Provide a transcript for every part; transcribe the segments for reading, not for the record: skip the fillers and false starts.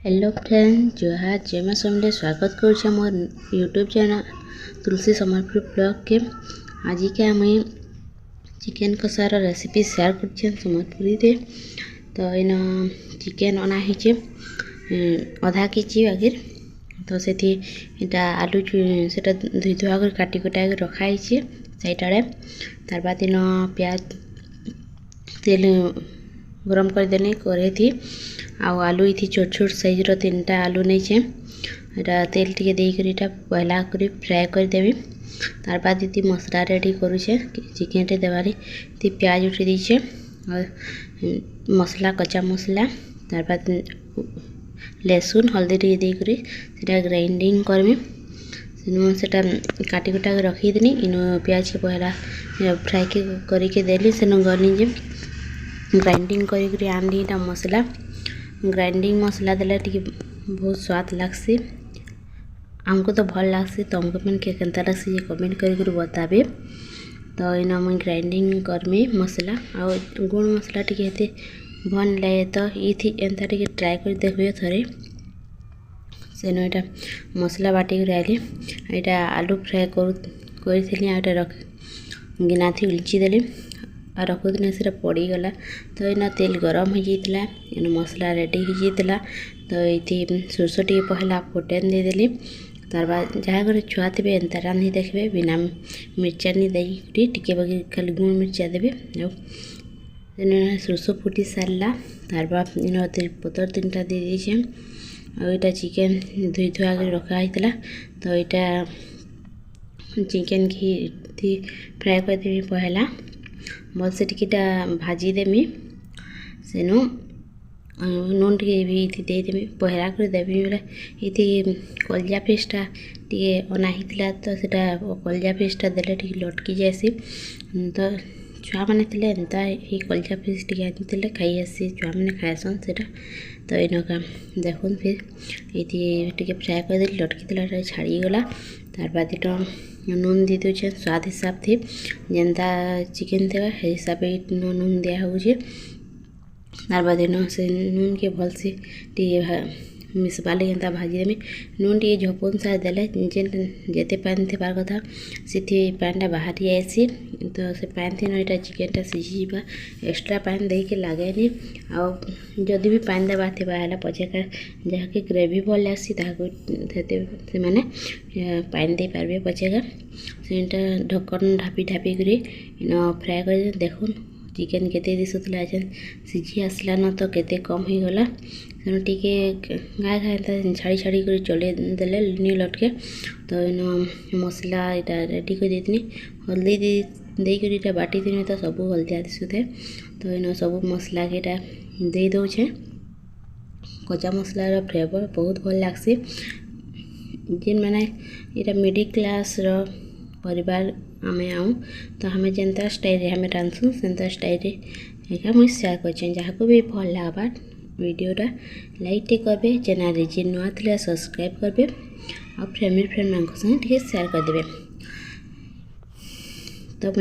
Hello friend जोहार जय मां समले स्वागत करुचे मोर यूट्यूब चैनल तुलसी सम्बलपुर ब्लॉग के। आज के मुई चिकेन कषार रेसिपी शेयर कर सम्बलपुरी रे। तो इन चिकेन अना है आधा केजी आगे तो से आलू से धुई धुआ कर काटी कुटा रखाई साइड आड़े। तार बाद इन प्याज तेल गरम करदेनी कड़े थी आलू ये छोट छोट साइज रो 3टा आलू नहीं तेल टे देकर पहला कर फ्राए करदेवी। तार बाद ये मसला रेडी करुचे चिकेन रे देवारी ती प्याज उठी दीचे और मसला कच्चा मसला तार बाद लहसुन हल्दी टे देकर ग्राइंडिंग करमी से काटी कुटा रखीदेनी इन प्याज के पहला फ्राए करके देली से गली जे ग्राइंडिंग कर आनली मसला ग्राइंडिंग मसला देले टी बहुत स्वाद लगसी हमको तो भल लगसी तुमको मैंने केनता लगसी ये कमेंट कर बताबे। तो इन मुझे ग्राइंडिंग करमी मसला और गुण मसला टी भल लगे तो ये एंता टी ट्राए कर देखिए थरे से यहाँ मसला बाटी आइली यहाँ आलू फ्राए करी रख गिना थी उलची देली और रखुदिन से पड़गला। तो इन तेल गरम हो जाता इन मसला रेडी हो जाता तो ये सोरस टी पहला फुटेन देदेली। तार बाद जहाँ घर छुआ थे एंता रांधि देखबे बिना मिर्चा नहीं देरी टिके बगे खाली गुण मिर्चा देवे और सोरस फुटी सारा। तार बाद इन तेजपतर 3टा दे दीचे और यहाँ चिकेन धुई धुआ रखाई तो यहाँ चिकेन की फ्राए करदेवी पहला भल से टिकेटा भाजी देमी सेनु नून टे भी देदेमी पहला कर देवी बोले ये कलजा पेस्टा टे अना होता तो सीटा कलजा पेस्टा देले टे लटकी जासी। तो छुआ मैंने थे एंता ही कलजा पेस्ट टे आनी खाई आसी छुआ मैंने खाएसन से तो इनका देखुन फिर ये फ्राए कर दे लटकी छाड़ीगला। तार बाद नून दे दूचे स्वाद हिसाब थी जेनता चिकेन थे हिसाब से नून दिया होचे। तार बाद से नून के भल से मिसवा ले एंता भाजी देमी नून टे झपन सा देले जेते पानी थे कथा से पानी बाहर आसी तो से पानी थी यहाँ चिकेन सीझा एक्सट्रा पानी दे के लगे और जदि भी पानी देवा थे है पचेका जहाँकि ग्रेवी भल लग्सी से मैंने पानी दे पारे पचेका से ढक्कन ढापी ढापी कर फ्राए कर देखुन चिकेन केते दिशुला सीझी आसला न तो केते कम हो गला तेणु टी गाय खाए छाड़ी छाड़ी कर चले देले नी लटके। तो इन मसला यहाँ रेडी कर देती हल्दी देकर बाटी थी तो सब हल्दिया दिशुथे। तो इन सब मसला के दे दौचे कच्चा मसलार फ्लेवर बहुत भल लगसी जेन मैंने यहाँ मिडिल क्लास परिवार आमे आऊँ तो हमें जेनता स्टाइल हमें रांधसुँ सेंता स्टाइल मुझे शेयर कर जहाँ को भी भल लगवा वीडियोटा लाइक टे करबे चैनल जे नुआ थे सब्सक्राइब करबे और फैमिली फ्रेंड मान संगे टे शेयर करदे। तो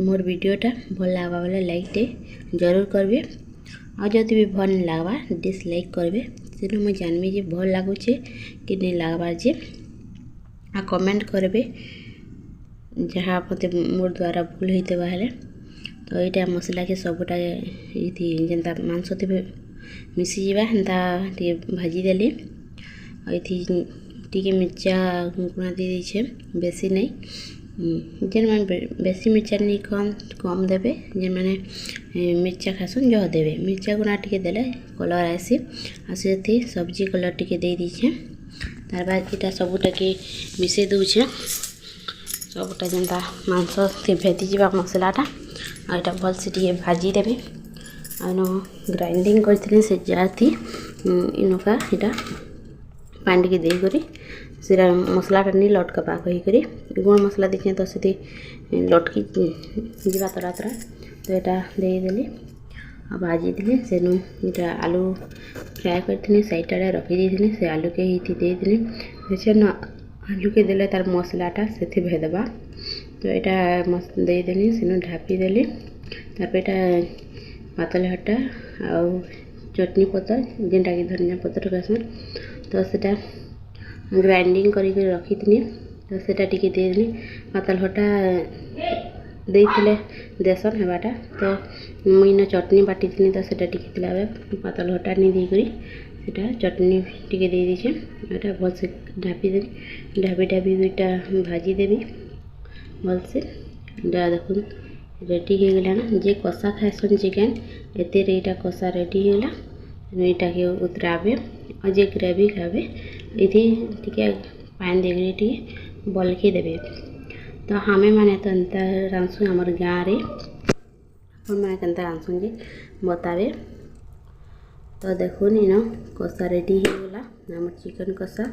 मोर वीडियोटा भल लगवा वाला लाइक टे जरूर करबे और जब भी भल नहीं लगवा डिसलाइक करबे से मुझे जानबी जे भल लगुचे कि नहीं लगवार जे आ कमेंट करबे जहाँ मत मोर द्वारा भूल होते बाहर। तो यहाँ मसला के सबूटा ये जेनता मांस थे मिसीजा हेन्ता टे भाजी देली और ये टी मिर्चा गुणा दे दीचे बेसी नहीं जेन मैंने बेसी मिर्चा नहीं कम देवे जेन मैंने मिर्चा खासन जह देवे मिर्चा गुणा टे देले कलर आसी आसी सब्जी कलर टे दे दीचे। तार बाद यहाँ सबूटा के मिसे दूचे सबूटा जेनता मांस थे भेदी जा मसलाटा और यहाँ भल से टे भाजी देवी और ग्राइंडिंग करते से जाती इनका यहाँ पानी के देकर सीरा मसलाटा नहीं लटका पाक होकर गुण मसला देखें तो से लटकी जा तरा तरा तो यहाँ देदेली और भाजी देली से यहाँ आलू फ्राए करती साइड आड़े रखी दी से आलू के ही देदेली आलू के देले तार मसलाटा से भेदबा। तो यहाँ देदेली से ढापी देली तापर पातल हटा और चटनी पतर जेनटा कि धनिया पतर कहसन तो सेटा ग्राइंडिंग करके रखी तो सेटा टिके देली पातल घटा देइथिले देसन हेबाटा तो मुइन चटनी बाटी तो सेटा टिके थिला पातल घटा नहीं देकरी सेटा चटनी टिके दे दीछे एटा भल से ढापी देबी ढापी दुईटा भाजी देबी भल से देखुन रेडी हो गला ना जे कषा खाएसन चिकेन एते रेटा कषा रेडी हो गला एटा के उतराबे और जे ग्रेवी खाबे इथि टिके पानी देकरी टिके बलके देबे तो हमें माने तो एंता रांधसु हमर गाँव रे अपन मैंने केंता रांधसु जे बतावे तो देखो इन कषा रेडी हो गला हमर चिकन कषा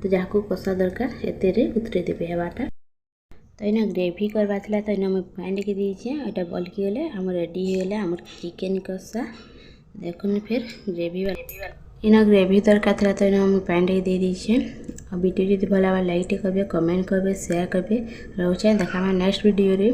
तो जहाँ को कषा दरकार एते रे उतरे देबे हेबाटा तो इन ग्रेवी करवा था तो इन मुझे पानी लेके दीजिए एटा बल्कि गले हमर रेडी हो गला हमर चिकेन कषा देखुन फिर ग्रेवी इन ग्रेवी दरकार था तो इन मुझे पानी लेके दे दीजिए और वीडियो जब भल लाइक करेंगे कमेंट करेंगे शेयर करेंगे रोचे देखा नेक्स्ट वीडियो रे।